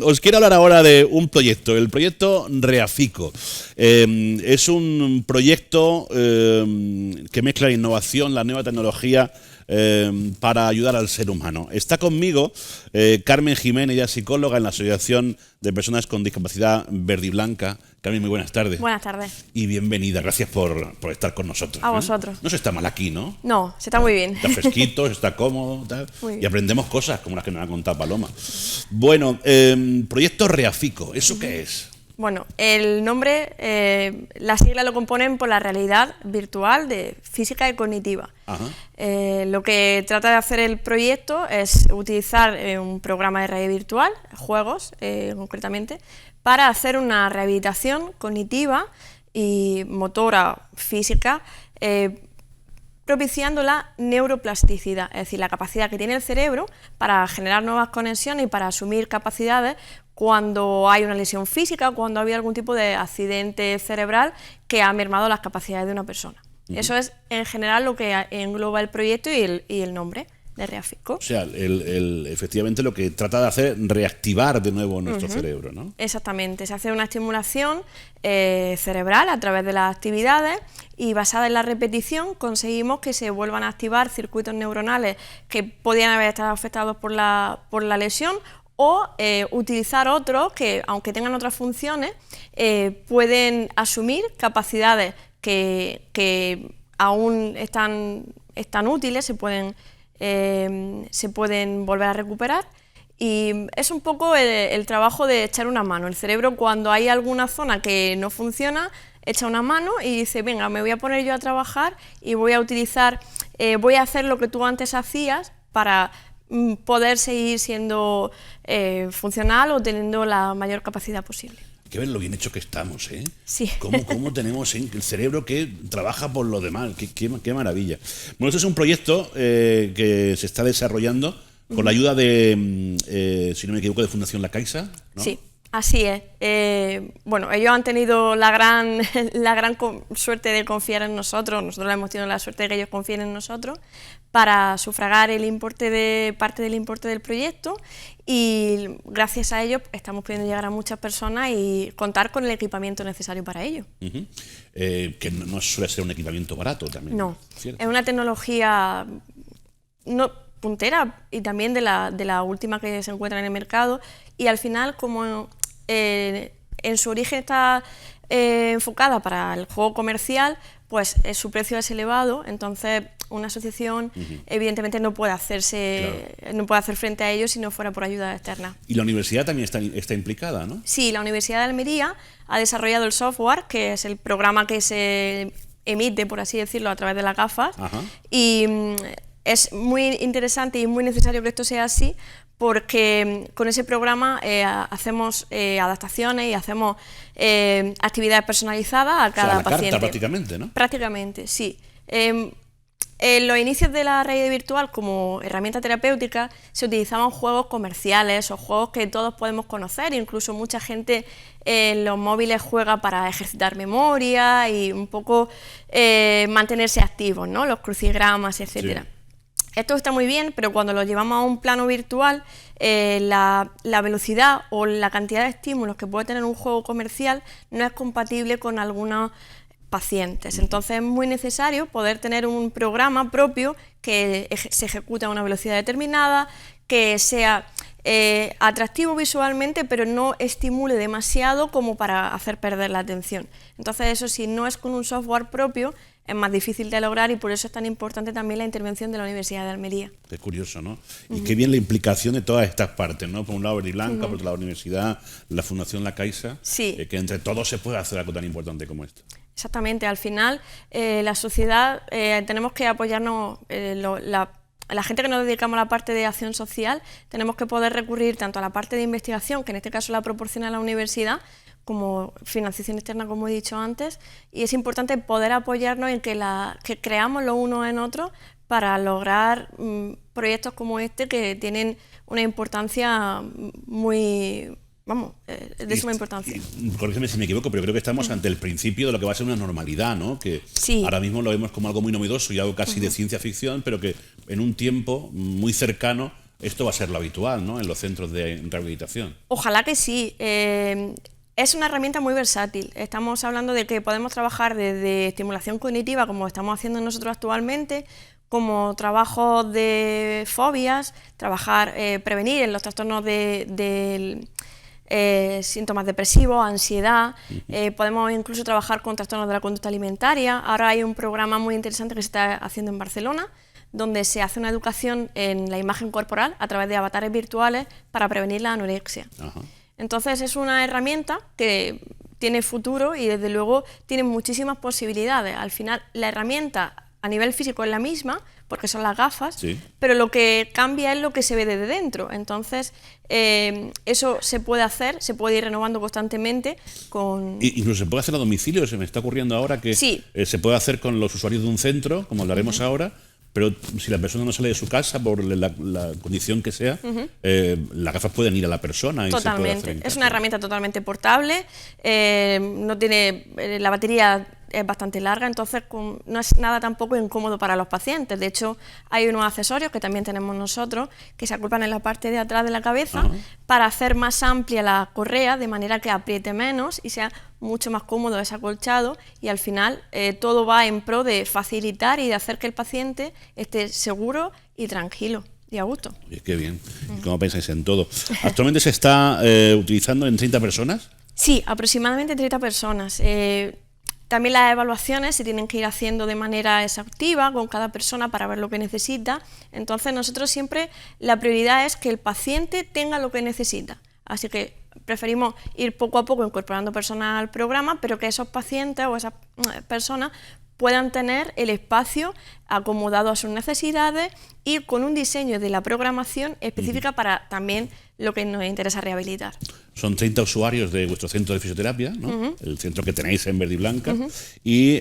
Os quiero hablar ahora de un proyecto, el proyecto Reafico. Es un proyecto que mezcla la innovación, la nueva tecnología para ayudar al ser humano. Está conmigo Carmen Jiménez, ella es psicóloga en la Asociación de Personas con Discapacidad Verde y Blanca. Carmen, muy buenas tardes. Buenas tardes. Y bienvenida, gracias por estar con nosotros. A vosotros. No se está mal aquí, ¿no? No, se está muy bien. Está fresquito, está cómodo, tal. Muy bien. Y aprendemos cosas como las que nos ha contado Paloma. Bueno, proyecto Reafico, ¿eso qué es? Bueno, el nombre, las siglas lo componen por la realidad virtual de física y cognitiva. Ajá. Lo que trata de hacer el proyecto es utilizar un programa de realidad virtual, juegos concretamente, para hacer una rehabilitación cognitiva y motora física, propiciando la neuroplasticidad, es decir, la capacidad que tiene el cerebro para generar nuevas conexiones y para asumir capacidades cuando hay una lesión física, cuando había algún tipo de accidente cerebral que ha mermado las capacidades de una persona. Eso es en general lo que engloba el proyecto y el nombre de Reafico. O sea, efectivamente lo que trata de hacer es reactivar de nuevo nuestro cerebro, ¿no? Exactamente, se hace una estimulación cerebral a través de las actividades y basada en la repetición conseguimos que se vuelvan a activar circuitos neuronales que podían haber estado afectados por la lesión o utilizar otros que, aunque tengan otras funciones, pueden asumir capacidades que aún están útiles, se pueden volver a recuperar, y es un poco el trabajo de echar una mano. El cerebro, cuando hay alguna zona que no funciona, echa una mano y dice, venga, me voy a poner yo a trabajar y voy a utilizar, voy a hacer lo que tú antes hacías para poder seguir siendo funcional o teniendo la mayor capacidad posible. Hay que ver lo bien hecho que estamos, ¿eh? Sí. Cómo tenemos el cerebro que trabaja por lo demás, qué maravilla. Bueno, este es un proyecto que se está desarrollando con la ayuda de, si no me equivoco, de Fundación La Caixa, ¿no? Sí, así es. Bueno, ellos han tenido la gran suerte de confiar en nosotros hemos tenido la suerte de que ellos confíen en nosotros para sufragar parte del importe del proyecto, y gracias a ellos estamos pudiendo llegar a muchas personas y contar con el equipamiento necesario para ello. Que no suele ser un equipamiento barato también. No, ¿cierto? es una tecnología puntera y también de la última que se encuentra en el mercado, y al final, como en su origen está enfocada para el juego comercial, pues su precio es elevado, entonces una asociación evidentemente no puede hacer frente a ello si no fuera por ayuda externa. Y la universidad también está implicada, ¿no? Sí, la Universidad de Almería ha desarrollado el software, que es el programa que se emite, por así decirlo, a través de las gafas. Ajá. Y es muy interesante y muy necesario que esto sea así, porque con ese programa hacemos adaptaciones y hacemos actividades personalizadas a cada paciente. Carta prácticamente, ¿no? Prácticamente, sí. En los inicios de la realidad virtual como herramienta terapéutica se utilizaban juegos comerciales o juegos que todos podemos conocer, incluso mucha gente en los móviles juega para ejercitar memoria y un poco mantenerse activos, ¿no? Los crucigramas, etcétera. Sí. Esto está muy bien, pero cuando lo llevamos a un plano virtual, la velocidad o la cantidad de estímulos que puede tener un juego comercial no es compatible con algunos pacientes. Entonces es muy necesario poder tener un programa propio que se ejecute a una velocidad determinada, que sea atractivo visualmente, pero no estimule demasiado como para hacer perder la atención. Entonces eso, si no es con un software propio, es más difícil de lograr, y por eso es tan importante también la intervención de la Universidad de Almería. Qué curioso, ¿no? Y qué bien la implicación de todas estas partes, ¿no? Por un lado Verde y Blanca, por otro lado la Universidad, la Fundación La Caixa, sí. Que entre todos se puede hacer algo tan importante como esto. Exactamente, al final la sociedad tenemos que apoyarnos, la gente que nos dedicamos a la parte de acción social, tenemos que poder recurrir tanto a la parte de investigación, que en este caso la proporciona la universidad, como financiación externa, como he dicho antes, y es importante poder apoyarnos en que creamos los unos en otros para lograr proyectos como este, que tienen una importancia muy, de suma importancia. Corrígeme si me equivoco, pero creo que estamos ante el principio de lo que va a ser una normalidad, ¿no? Que sí. Ahora mismo lo vemos como algo muy novedoso y algo casi de ciencia ficción, pero que en un tiempo muy cercano esto va a ser lo habitual, ¿no?, en los centros de rehabilitación. Ojalá que sí. Es una herramienta muy versátil. Estamos hablando de que podemos trabajar desde estimulación cognitiva, como estamos haciendo nosotros actualmente, como trabajos de fobias, prevenir en los trastornos de síntomas depresivos, ansiedad. Podemos incluso trabajar con trastornos de la conducta alimentaria. Ahora hay un programa muy interesante que se está haciendo en Barcelona, donde se hace una educación en la imagen corporal a través de avatares virtuales para prevenir la anorexia. Ajá. Entonces es una herramienta que tiene futuro y desde luego tiene muchísimas posibilidades. Al final la herramienta a nivel físico es la misma, porque son las gafas, sí, pero lo que cambia es lo que se ve desde dentro. Entonces eso se puede hacer, se puede ir renovando constantemente. Incluso se puede hacer a domicilio, se me está ocurriendo ahora que sí, se puede hacer con los usuarios de un centro, como hablaremos ahora. Pero si la persona no sale de su casa por la condición que sea, las gafas pueden ir a la persona. Totalmente. Y se puede hacer en casa. Es una herramienta totalmente portable, no tiene la batería es bastante larga, entonces no es nada tampoco incómodo para los pacientes. De hecho, hay unos accesorios que también tenemos nosotros que se agrupan en la parte de atrás de la cabeza para hacer más amplia la correa, de manera que apriete menos y sea mucho más cómodo ese acolchado, y al final todo va en pro de facilitar y de hacer que el paciente esté seguro y tranquilo y a gusto. Oye, qué bien. ¿Cómo pensáis en todo? ¿Actualmente se está utilizando en 30 personas? Sí, aproximadamente 30 personas. También las evaluaciones se tienen que ir haciendo de manera exhaustiva con cada persona para ver lo que necesita. Entonces nosotros siempre la prioridad es que el paciente tenga lo que necesita. Así que preferimos ir poco a poco incorporando personas al programa, pero que esos pacientes o esas personas puedan tener el espacio acomodado a sus necesidades y con un diseño de la programación específica para también lo que nos interesa rehabilitar. Son 30 usuarios de vuestro centro de fisioterapia, ¿no? El centro que tenéis en Verde y Blanca, y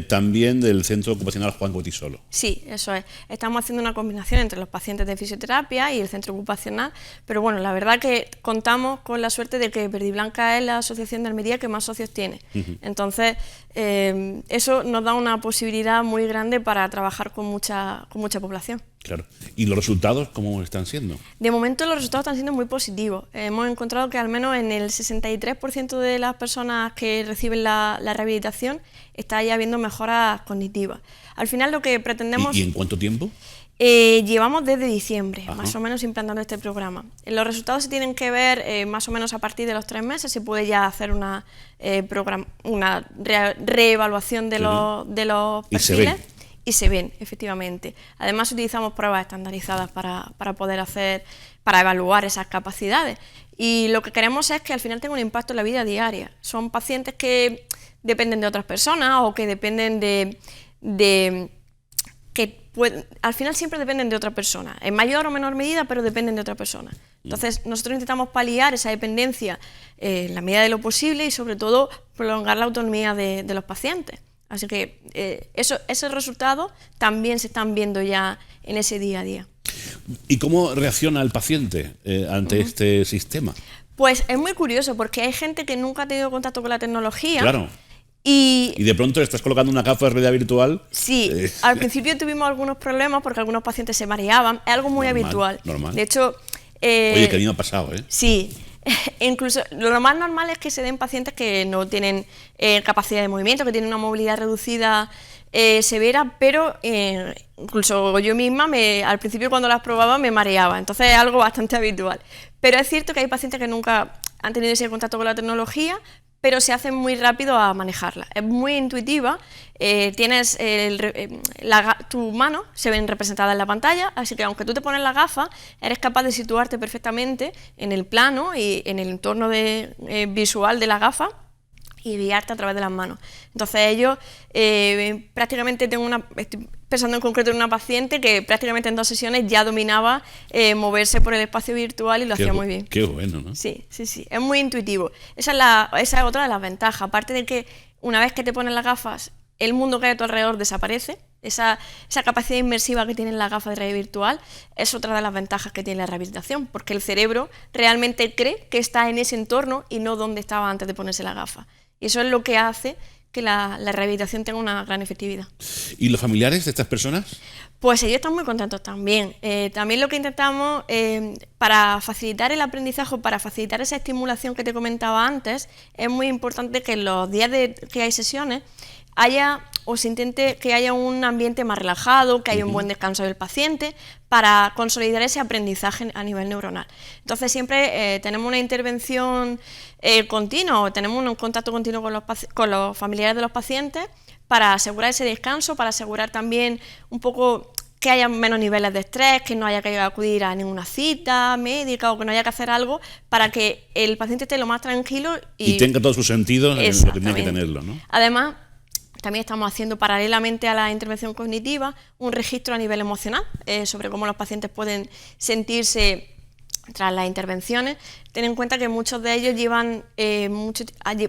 también del centro ocupacional Juan Goytisolo. Sí, eso es. Estamos haciendo una combinación entre los pacientes de fisioterapia y el centro ocupacional, pero bueno, la verdad que contamos con la suerte de que Verde y Blanca es la asociación de Almería que más socios tiene. Entonces, eso nos da una posibilidad muy grande para trabajar con mucha población. Claro. ¿Y los resultados cómo están siendo? De momento los resultados están siendo muy positivos. Hemos encontrado que al menos en el 63% de las personas que reciben la rehabilitación está ya habiendo mejoras cognitivas. Al final lo que pretendemos... ¿Y en cuánto tiempo? Llevamos desde diciembre, más o menos, implantando este programa. Los resultados se tienen que ver más o menos a partir de los 3 meses. Se puede ya hacer una reevaluación de los perfiles. Y se ven, efectivamente. Además utilizamos pruebas estandarizadas para evaluar esas capacidades. Y lo que queremos es que al final tenga un impacto en la vida diaria. Son pacientes que dependen de otras personas o que dependen al final siempre dependen de otra persona, en mayor o menor medida, pero dependen de otra persona. Entonces nosotros intentamos paliar esa dependencia en la medida de lo posible y sobre todo prolongar la autonomía de los pacientes. Así que esos resultados también se están viendo ya en ese día a día. ¿Y cómo reacciona el paciente ante este sistema? Pues es muy curioso porque hay gente que nunca ha tenido contacto con la tecnología. Claro. Y de pronto estás colocando una gafa de realidad virtual. Sí, al principio tuvimos algunos problemas porque algunos pacientes se mareaban. Es algo muy habitual. Normal. De hecho... Oye, que a mí me ha pasado, ¿eh? Sí. Incluso lo más normal es que se den pacientes que no tienen capacidad de movimiento, que tienen una movilidad reducida severa, pero incluso yo misma al principio cuando las probaba me mareaba, entonces es algo bastante habitual. Pero es cierto que hay pacientes que nunca han tenido ese contacto con la tecnología, pero se hacen muy rápido a manejarla. Es muy intuitiva, tu mano se ven representada en la pantalla, así que aunque tú te pones la gafa, eres capaz de situarte perfectamente en el plano y en el entorno visual de la gafa y guiarte a través de las manos. Entonces ellos prácticamente estoy pensando en concreto en una paciente que prácticamente en 2 sesiones ya dominaba moverse por el espacio virtual y lo hacía muy bien. Qué bueno, ¿no? Sí, es muy intuitivo. Esa es otra de las ventajas, aparte de que una vez que te pones las gafas, el mundo que hay a tu alrededor desaparece. Esa capacidad inmersiva que tiene la gafa de realidad virtual es otra de las ventajas que tiene la rehabilitación, porque el cerebro realmente cree que está en ese entorno y no donde estaba antes de ponerse la gafa. Y eso es lo que hace que la rehabilitación tenga una gran efectividad. ¿Y los familiares de estas personas? Pues ellos están muy contentos también. También lo que intentamos, para facilitar el aprendizaje, para facilitar esa estimulación que te comentaba antes, es muy importante que en los días que hay sesiones haya o se intente que haya un ambiente más relajado, que haya un buen descanso del paciente para consolidar ese aprendizaje a nivel neuronal. Entonces siempre tenemos una intervención continua, tenemos un contacto continuo con los familiares de los pacientes para asegurar ese descanso, para asegurar también un poco que haya menos niveles de estrés, que no haya que acudir a ninguna cita médica o que no haya que hacer algo para que el paciente esté lo más tranquilo y tenga todo su sentido en lo que tiene que tenerlo, ¿no? Además, también estamos haciendo paralelamente a la intervención cognitiva un registro a nivel emocional sobre cómo los pacientes pueden sentirse tras las intervenciones. Ten en cuenta que muchos de ellos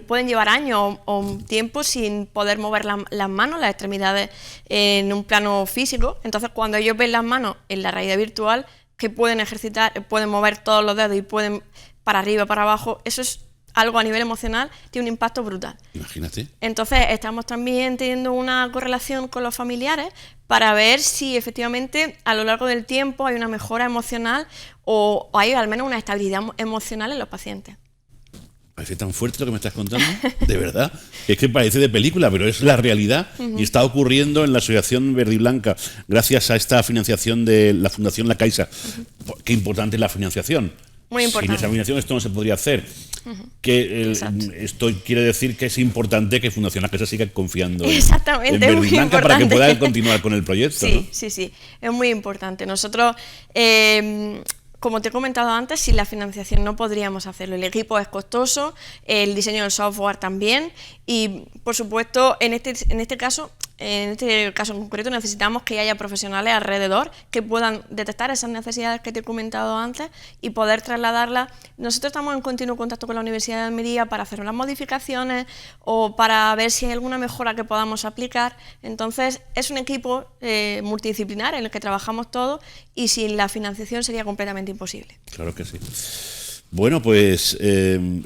pueden llevar años o tiempo sin poder mover las manos, las extremidades en un plano físico. Entonces, cuando ellos ven las manos en la realidad virtual, que pueden ejercitar, pueden mover todos los dedos y pueden para arriba, para abajo, eso es algo a nivel emocional, tiene un impacto brutal. Imagínate. Entonces, estamos también teniendo una correlación con los familiares para ver si efectivamente a lo largo del tiempo hay una mejora emocional o hay al menos una estabilidad emocional en los pacientes. Parece tan fuerte lo que me estás contando, de verdad. Es que parece de película, pero es la realidad y está ocurriendo en la Asociación Verde y Blanca, gracias a esta financiación de la Fundación La Caixa. Qué importante es la financiación. Muy importante. Sin esa financiación esto no se podría hacer. Esto quiere decir que es importante que Fundación La Caixa siga confiando en Verde y Blanca para que pueda continuar con el proyecto. Sí, ¿no? sí, es muy importante. Nosotros, como te he comentado antes, sin la financiación no podríamos hacerlo. El equipo es costoso, el diseño del software también y, por supuesto, en este caso en concreto necesitamos que haya profesionales alrededor que puedan detectar esas necesidades que te he comentado antes y poder trasladarlas. Nosotros estamos en continuo contacto con la Universidad de Almería para hacer unas modificaciones o para ver si hay alguna mejora que podamos aplicar. Entonces, es un equipo multidisciplinar en el que trabajamos todos y sin la financiación sería completamente imposible. Claro que sí. Bueno, pues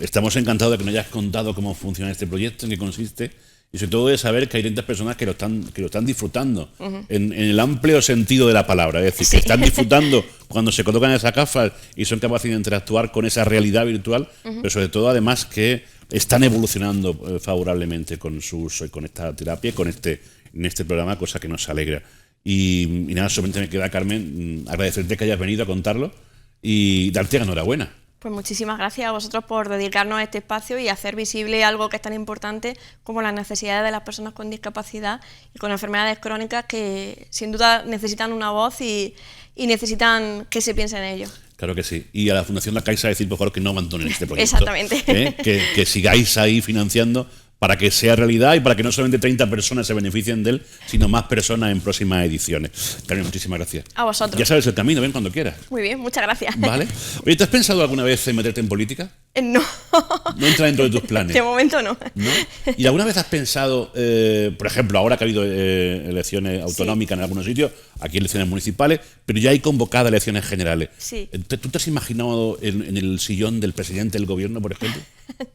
estamos encantados de que nos hayas contado cómo funciona este proyecto, en qué consiste. Y sobre todo de saber que hay tantas personas que lo están disfrutando en el amplio sentido de la palabra. Es decir, que están disfrutando cuando se colocan esas gafas y son capaces de interactuar con esa realidad virtual, pero sobre todo además que están evolucionando favorablemente con su uso y con esta terapia y en este programa, cosa que nos alegra. Y nada, solamente me queda, Carmen, agradecerte que hayas venido a contarlo y darte la enhorabuena. Pues muchísimas gracias a vosotros por dedicarnos a este espacio y hacer visible algo que es tan importante como las necesidades de las personas con discapacidad y con enfermedades crónicas que sin duda necesitan una voz y necesitan que se piense en ello. Claro que sí. Y a la Fundación La Caixa decir, por favor, que no abandonen este proyecto. Exactamente. Que sigáis ahí financiando para que sea realidad y para que no solamente 30 personas se beneficien de él, sino más personas en próximas ediciones. Carmen, muchísimas gracias. A vosotros. Ya sabes el camino, ven cuando quieras. Muy bien, muchas gracias. Vale. Oye, ¿te has pensado alguna vez en meterte en política? No. No entra dentro de tus planes. De momento no. ¿No? ¿Y alguna vez has pensado, por ejemplo, ahora que ha habido elecciones autonómicas en algunos sitios, aquí elecciones municipales, pero ya hay convocadas elecciones generales? Sí. ¿Tú te has imaginado en el sillón del presidente del gobierno, por ejemplo?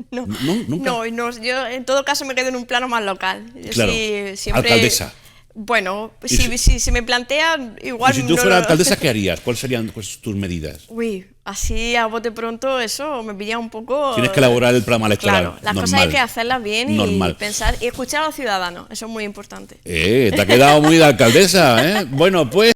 No. ¿Nunca? No, yo en todo caso me quedo en un plano más local. Yo claro, siempre... alcaldesa. Bueno, si se me plantea, igual... Y si tú fueras alcaldesa, ¿qué harías? ¿Cuáles serían tus medidas? Uy, así a bote pronto eso me pilla un poco... Tienes que elaborar el programa electoral. Claro, las cosas hay que hacerlas bien y pensar y escuchar a los ciudadanos, eso es muy importante. Te ha quedado muy de alcaldesa, ¿eh? Bueno, pues...